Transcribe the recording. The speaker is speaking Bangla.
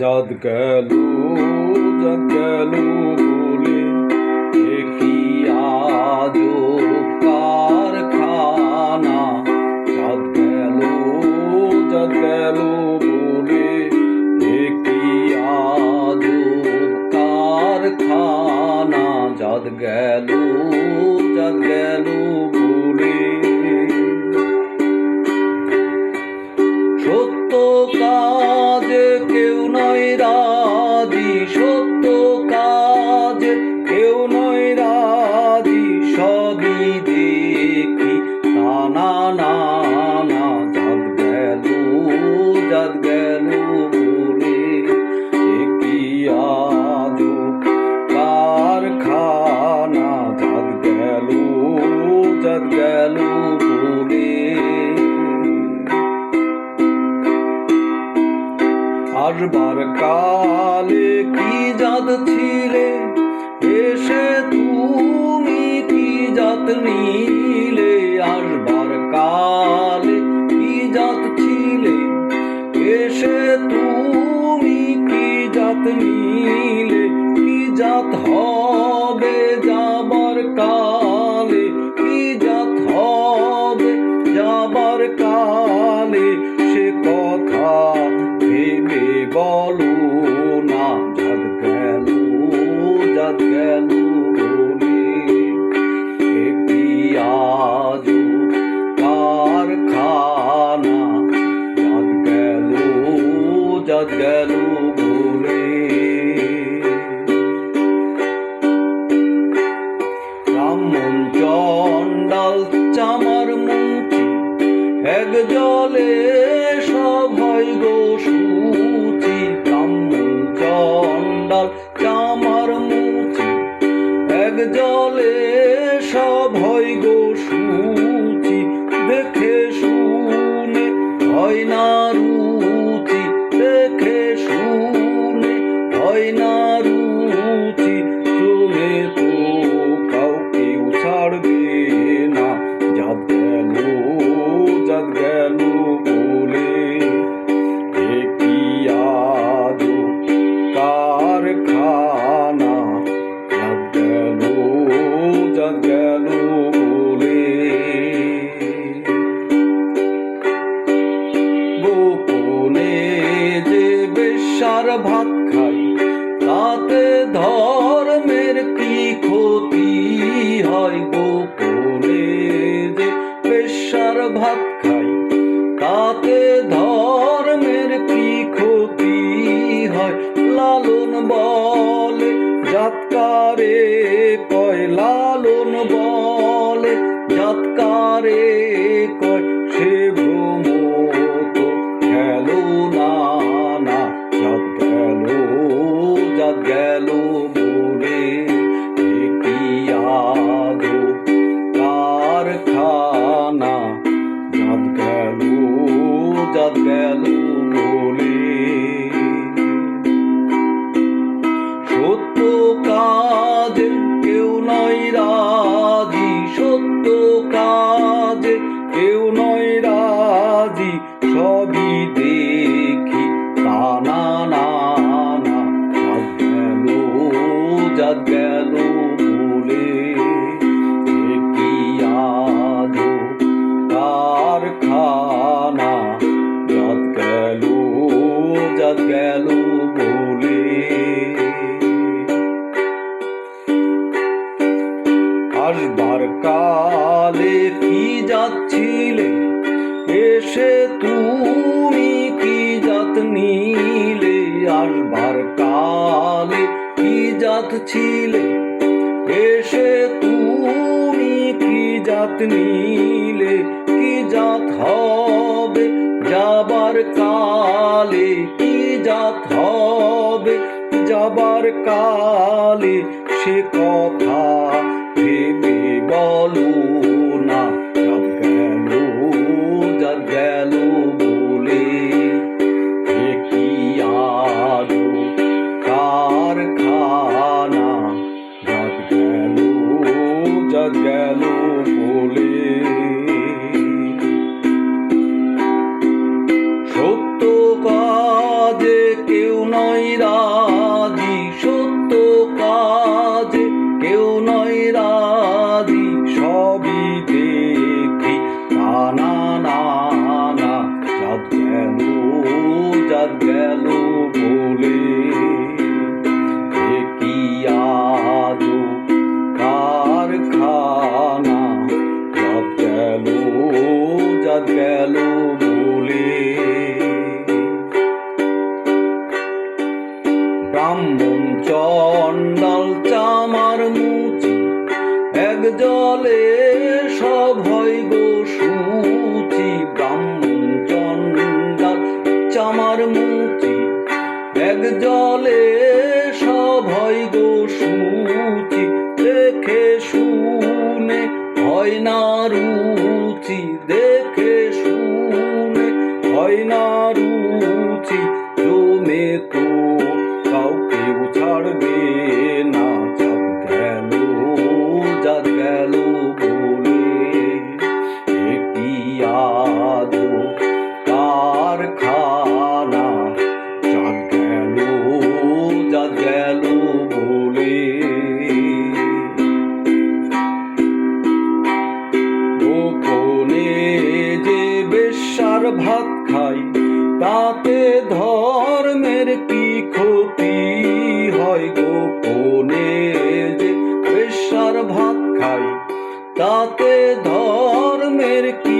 যাদ গেল বলে কি আজো কারখানা। যাদ গেল বলে কি আজো কারখানা। যাদ গেল বলে সত্য কাজে কেউ নয় রাজি, সত্য কাজে কেউ নয় রাজি, সবই দেখি তা না না না। যাদ গেল বলে কি আজো কারখানা। যাদ গেল বলে আসবার কালে কি জাত ছিলে, এসে তুমি কি জাত নিলে। আসবার কালে কি জাত ছিলে, এসে তুমি কি জাত নিলে। কি জাত হবে যাবার কালে, কি জাত হবে যাবার কালে, সে কথা ভেবে বলো না। যাদ গেল বলে কি আজো কারখানা। যাদ গেল বলে ব্রাহ্মণ চণ্ডাল চামার মন্ত্রী এক জলে সব হয় গো সূচি। ব্রাহ্মণ চণ্ডাল চামার মন্ত্রী এক জলে সব হয় গো সূচি। দেখে শুনে হয় না রুচি, দেখে শুনে হয় না রুচি। চলে তো কাউকেও ছাড়বে না। যাদ গেল বলে কি আজো কারখানা। যাদ গেল বলে গোপনে যে বেশ্যার ভাত খাই, তাতে ধর্মের কি ক্ষতি হয়। গোপনে যে বেশ্যার ভাত খাই, তাতে ধর্মের কি ক্ষতি হয়। লালন বলে জাতকারে কয়, লালন বলে জাতকারে কয়, সে ভ্রম তো গেল না না। যাদ গেল বলে কি আজো কারখানা। যাদ গেল বলে সত্য কাজে কেউ নয় রাজি, সত্য কাজে কেউ নয় রাজি, সবই দেখি তা না না না। যাদ গেল বলে কি আজো কারখানা। যাদ গেল বলে আসবার কালে কি যাচ্ছিলে, এসে তুমি কি জাত নিলে। আসবার কালে কি জাত ছিলে, এসে তুমি কি জাত নিলে। কি জাত হবে যাবার কালে, কি জাত হবে যাবার কালে, সে কথা ভেবে বলো না। যাদ গেল বলে কি আজো কারখানা। যাদ গেল বলে সত্য কাজে কেউ নয় সব হয় গো সূচি, ব্রাহ্মণ চণ্ডাল চামার মুচি, এক জলে সব হয় গো সূচি, দেখে শুনে হয় না রুচি, দেখে শুনে হয় না রুচি, জমে তো কাউকেও ছাড়বে না, জাত গেল বলে এ কি আজো কারখানা, জাত গেল বলে। গোপনে যে বেশ্যার ভাত খাই, তাতে ধর্মের কি ক্ষতি হয়, গোপনে যে বেশ্যার ভাত খাই, তাতে ধর্মের কি